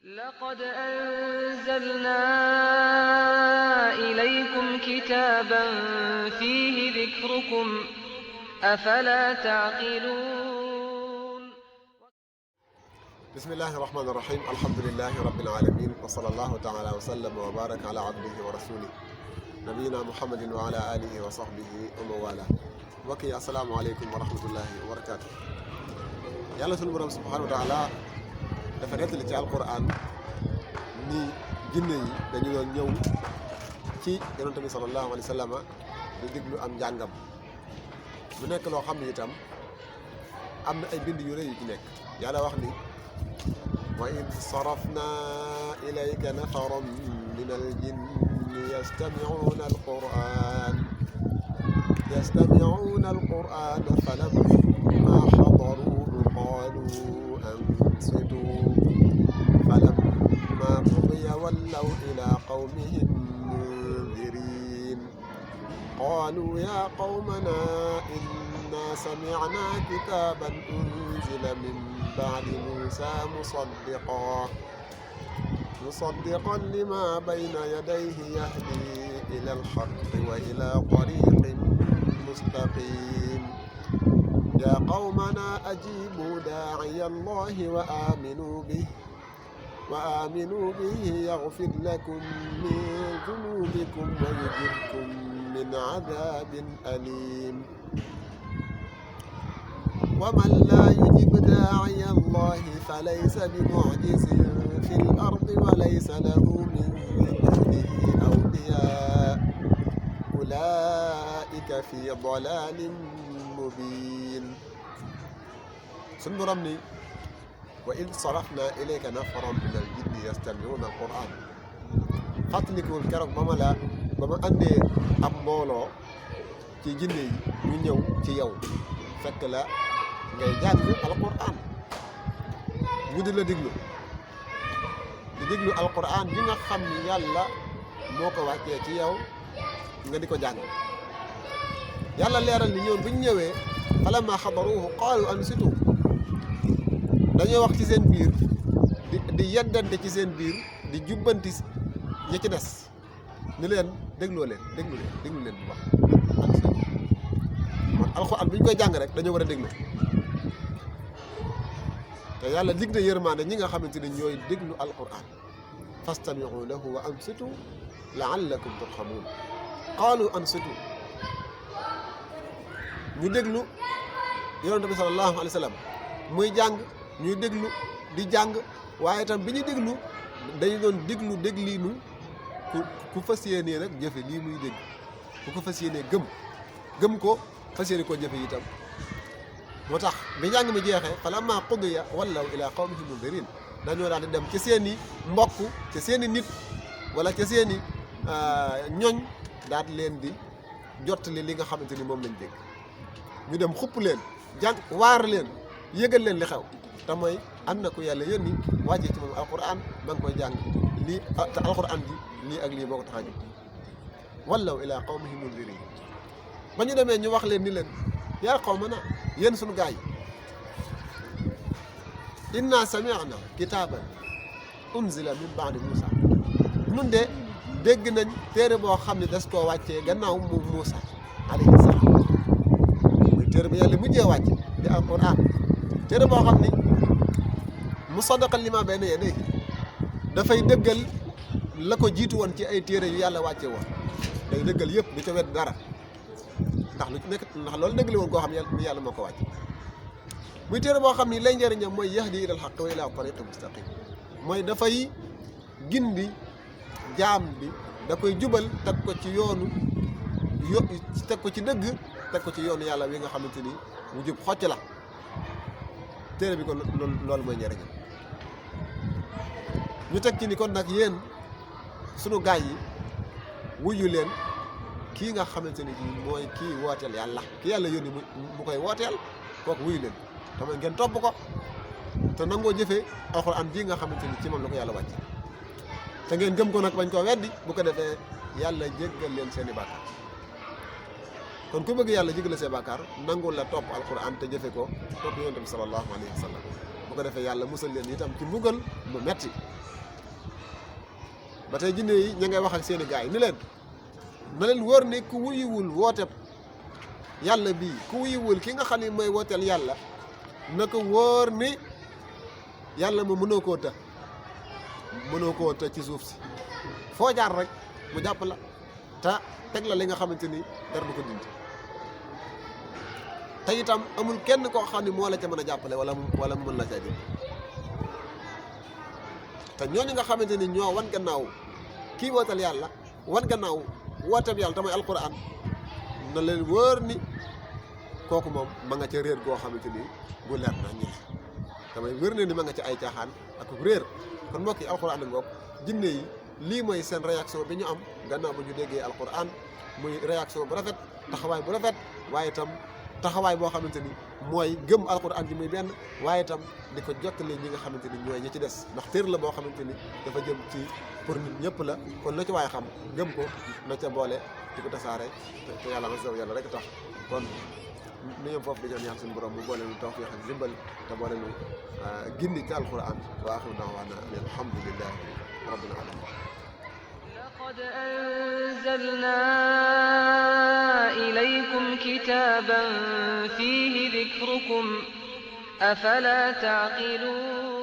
لقد أنزلنا إليكم كتابا فيه ذكركم أفلا تعقلون بسم الله الرحمن الرحيم الحمد لله رب العالمين وصلى الله تعالى وسلم وبارك على عبده ورسوله نبينا محمد وعلى آله وصحبه ومن والاه mbokk yi asalaamaaleykum wa rahmatullahi wa barakaatu. yàlla sunu borom subhanahu wa taala dafa nettali ci alquran ni jinne yi dañu doon ñëw ci yonent bi sallallahu alayhi wa sallam di diglu am njàngam bu nekk loo xam ne itam am na ay bind yu rëy yu ci nekk. yàlla wax ni wa id sarafna ilayka nafaran min aljinni yastami'una alquran falamma hadaruhu qalu ansitu falamma qudiya wallaw ila qawmihim munzirin qalu ya qawmana inna sami'na kitaban unzila min بعد موسى مصدقا لما بين يديه يهدي إلى الحق وإلى طريق مستقيم يا قومنا أجيبوا داعي الله وآمنوا به يغفر لكم من ذنوبكم ويجركم من عذاب أليم ومن لا يجب داعي الله فليس بمعجز في الأرض وليس له من دونه أولياء أولئك في ضلال مبين. sunu Boroom ni wa id sarafna ilayka nafaran min al-jinni yastami'una al-Qur'an fàttalikul keroog ba ma andee ab mbooloo ci jinne yi ñu ñëw ci yow fekk la ngay jàng alquran ñu di la diglu alquran bi nga xam ni yàlla moo ko wàccee ci yow nga di ko jàng. yàlla leeral ni ñoom bu ñu ñëwee falamma xadaruhu qaalu ansitu dañoo wax ci seen biir di yeddante ci seen biir di jubbanti ñi ci des ni leen déglu leen bu baax ansitu man alquran bi ñu koy jàng rek dañoo war a déglu. te yàlla dig na yërmaande ñi nga xamante ne ñooy déglu alquran fastami'u lahu wa ansitu la'allakum turhamun qaalu ansitu ñu déglu yonent bi sallallahu alayhi wa sallam muy jàng ñuy déglu di jàng waaye itam bi ñu déglu dañu doon dégliinu ku fas yéenee nag jëfe lii muy dégg ku ko fas yéenee gëm ko fas yéene koo jëfe itam. moo tax bi njàng mi jeexee falamma qudiya wallaw ila qawmihim munzirin dañoo daal di dem ci seen i mbokk ci seen i nit wala ci seen i ñoñ daal leen di jottali li nga xamante ni moom lañ dégg. ñu dem xupp leen jàng waar leen yëgal leen li xew te mooy am na ku yàlla yónni wàccee ci moom alquran ma ngi koy jàng lii te alquran ji lii ak lii moo ko tax a jóg wallaw ila qawmihim munzirin ba ñu demee ñu wax leen ni leen yaa qawmana yéen sunu gaay yi inna sami'na kitaaban unzila min ba'di Muusa nun de dégg nañ téere boo xam ne des koo wàccee gannaaw moom Muusa alayhi salaam muy téere bi yàlla mujjee wàcce di alquran téere boo xam ni musaddiqan limaa bayna yadayhi dafay dëggal la ko jiitu woon ci ay téere yu yàlla wàcce woon day dëggal yëpp du ca wet dara ndax lu ci nekk ndax loolu dëgg la woon koo xam ne yàlla moo ko wàcc muy téere boo xam ni lay njëriñam mooy yahdi ilal haqq wa ila tariqi mustaqim mooy dafay gindi jaam bi da koy jubal teg ko ci yoonu teg ko ci dëgg teg ko ci yoonu yàlla wi nga xamante ni mu jub xocc la téere bi kon loolu mooy njëriñam. ñu teg ci ni kon nag yéen sunu gaay yi wuyu leen kii nga xamante ni mooy kii wooteel yàlla ki yàlla yónni mu koy wooteel kooku wuyu leen te mooy ngeen topp ko te nangoo jëfee alxuraan bii nga xamante ni ci moom la ko yàlla wàcc te ngeen gëm ko nag bañ koo weddi bu ko defee yàlla jéggal leen seeni bàkkaar. kon ku bëgg yàlla jéggal seen bàkkaar nangul la topp alxuraan te jëfe ko topp yonent bi sallallahu alayhi wa sallam bu ko defee yàlla musal leen itam ci mbugal mu metti ba tey jinne yi ña ngay wax ak seeni gaay ni leen na leen wóor ne ku wuyuwul wooteb yàlla bii ku wuyuwul ki nga xam ne mooy wooteel yàlla na ko wóor ni yàlla ma mënoo koo të ci suuf si foo jaar rek mu jàpp la te teg la li nga xamante ni dara du ko dindi te itam amul kenn koo xam ne moo la ca mën a jàppale wala mu mën la caa jël te ñooñu nga xamante ni ñoo wan gannaaw kii wooteel yàlla wan gannaaw wooteeb yàlla te mooy alquran na leen wóor ni kooku moom ma nga ca réer goo xamante ni bu leer na ñi damay wér ne ni ma nga ci ay caaxaan ak réer kon mbokk yi alquran a ngoog jinne yi lii mooy seen réaction bi ñu am gannaaw ba ñu déggee alquran muy réaction bu rafet taxawaay bu rafet waaye itam taxawaay boo xamante ni mooy gëm alquran ji muy benn waaye itam di ko jottali ñi nga xamante ni ñooy ñi ci des ndax téer la boo xamante ni dafa jëm ci pour nit ñëpp la kon na ci waaye xam gëm ko na ca boole di ko tasaare te yàlla na saw yàlla rek tax kon nu ñoom foofu di ñaan yàlla suñu borom mu boole nu tawfiq ak dimbal te boole nu gindi ci alquran wa axiru da'waana alhamdulillahi rabbil alamin لقد أنزلنا إليكم كتابا فيه ذكركم أفلا تعقلون